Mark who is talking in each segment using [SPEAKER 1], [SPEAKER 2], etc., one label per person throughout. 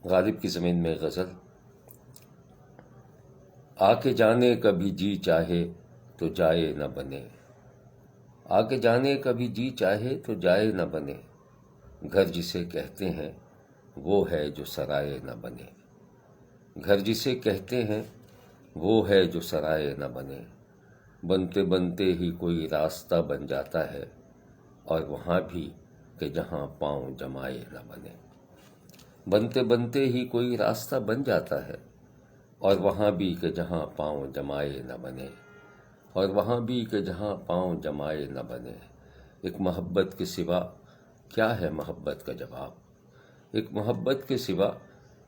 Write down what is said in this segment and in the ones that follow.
[SPEAKER 1] غالب کی زمین میں غزل۔ آ کے جانے کبھی جی چاہے تو جائے نہ بنے، آ کے جانے کبھی جی چاہے تو جائے نہ بنے، گھر جسے کہتے ہیں وہ ہے جو سرائے نہ بنے، گھر جسے کہتے ہیں وہ ہے جو سرائے نہ بنے، بنتے بنتے ہی کوئی راستہ بن جاتا ہے، اور وہاں بھی کہ جہاں پاؤں جمائے نہ بنے، بنتے بنتے ہی کوئی راستہ بن جاتا ہے، اور وہاں بھی کہ جہاں پاؤں جمائے نہ بنے، اور وہاں بھی کہ جہاں پاؤں جمائے نہ بنے۔ ایک محبت کے سوا کیا ہے محبت کا جواب، ایک محبت کے سوا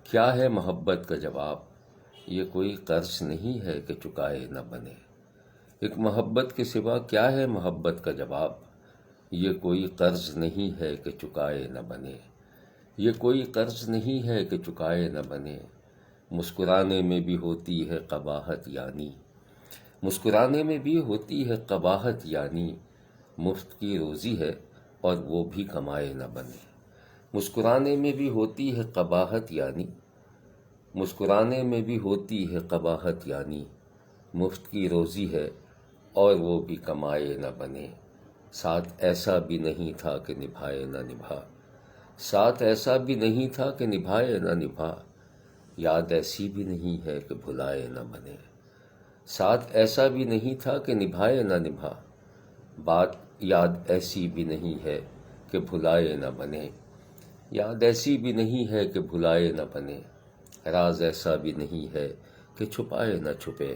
[SPEAKER 1] کیا ہے محبت کا جواب، یہ کوئی قرض نہیں ہے کہ چکائے نہ بنے، ایک محبت کے سوا کیا ہے محبت کا جواب، یہ کوئی قرض نہیں ہے کہ چکائے نہ بنے، یہ کوئی قرض نہیں ہے کہ چکائے نہ بنے۔ مسکرانے میں بھی ہوتی ہے قباحت یعنی، مسکرانے میں بھی ہوتی ہے قباحت یعنی، مفت کی روزی ہے اور وہ بھی کمائے نہ بنے، مسکرانے میں بھی ہوتی ہے قباحت یعنی، مسکرانے میں بھی ہوتی ہے قباحت یعنی، مفت کی روزی ہے اور وہ بھی کمائے نہ بنے۔ ساتھ ایسا بھی نہیں تھا کہ نبھائے نہ نبھا، ساتھ ایسا بھی نہیں تھا کہ نبھائے نہ نبھا، یاد ایسی بھی نہیں ہے کہ بھلائے نہ بنے، ساتھ ایسا بھی نہیں تھا کہ نبھائے نہ نبھا، بات یاد ایسی بھی نہیں ہے کہ بھلائے نہ بنے، یاد ایسی بھی نہیں ہے کہ بھلائے نہ بنے، راز ایسا بھی نہیں ہے کہ چھپائے نہ چھپے،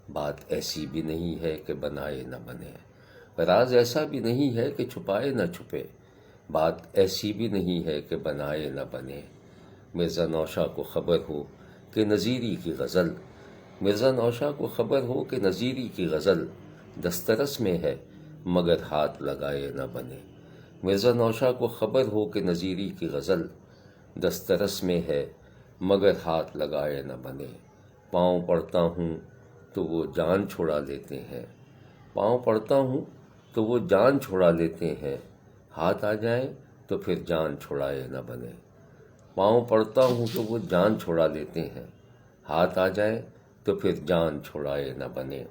[SPEAKER 1] بات ایسی بھی نہیں ہے کہ بنائے نہ بنے، راز ایسا بھی نہیں ہے کہ چھپائے نہ چھپے، بات ایسی بھی نہیں ہے کہ بنائے نہ بنے۔ مرزا نوشا کو خبر ہو کہ نظیری کی غزل، مرزا نوشا کو خبر ہو کہ نظیری کی غزل دسترس میں ہے مگر ہاتھ لگائے نہ بنے، مرزا نوشا کو خبر ہو کہ نظیری کی غزل دسترس میں ہے مگر ہاتھ لگائے نہ بنے۔ پاؤں پڑتا ہوں تو وہ جان چھڑا لیتے ہیں، پاؤں پڑتا ہوں تو وہ جان چھڑا لیتے ہیں، ہاتھ آ جائیں تو پھر جان چھڑائے نہ بنے، پاؤں پڑتا ہوں تو وہ جان چھڑا لیتے ہیں، ہاتھ آ جائیں تو پھر جان چھڑائے نہ بنے،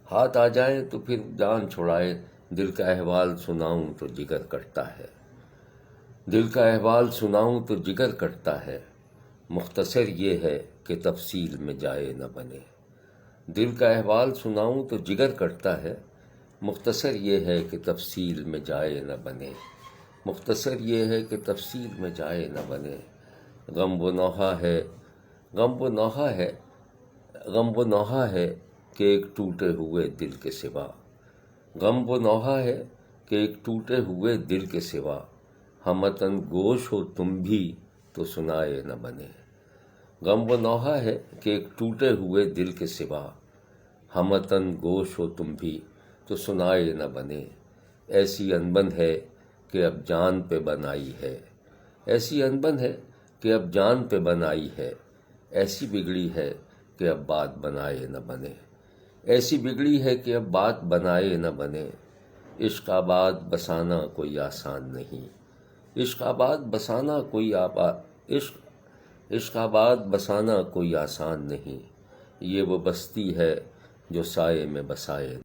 [SPEAKER 1] ہاتھ آ جائیں تو پھر جان چھڑائے۔ دل کا احوال سناؤں تو جگر کٹتا ہے، دل کا احوال سناؤں تو جگر کٹتا ہے، مختصر یہ ہے کہ تفصیل میں جائے نہ بنے، دل کا احوال سناؤں تو جگر کٹتا ہے، مختصر یہ ہے کہ تفصیل میں جائے نہ بنے، مختصر یہ ہے کہ تفصیل میں جائے نہ بنے۔ غم و نوحہ ہے، غم و نوحہ ہے، غم و نوحہ ہے کہ ایک ٹوٹے ہوئے دل کے سوا، غم و نوحہ ہے کہ ایک ٹوٹے ہوئے دل کے سوا، ہم وطن گوش ہو تم بھی تو سنائے نہ بنے، غم و نوحہ ہے کہ ایک ٹوٹے ہوئے دل کے سوا، ہم وطن گوش ہو تم بھی تو سنائے نہ بنے۔ ایسی انبن ہے کہ اب جان پہ بنائی ہے، ایسی انبن ہے کہ اب جان پہ بنائی ہے، ایسی بگڑی ہے کہ اب بات بنائے نہ بنے، ایسی بگڑی ہے کہ اب بات بنائے نہ بنے۔ عشق آباد بسانا کوئی آسان نہیں، عشق آباد بسانا کوئی عشق آباد بسانا کوئی آسان نہیں، یہ وہ بستی ہے جو سائے میں بسائے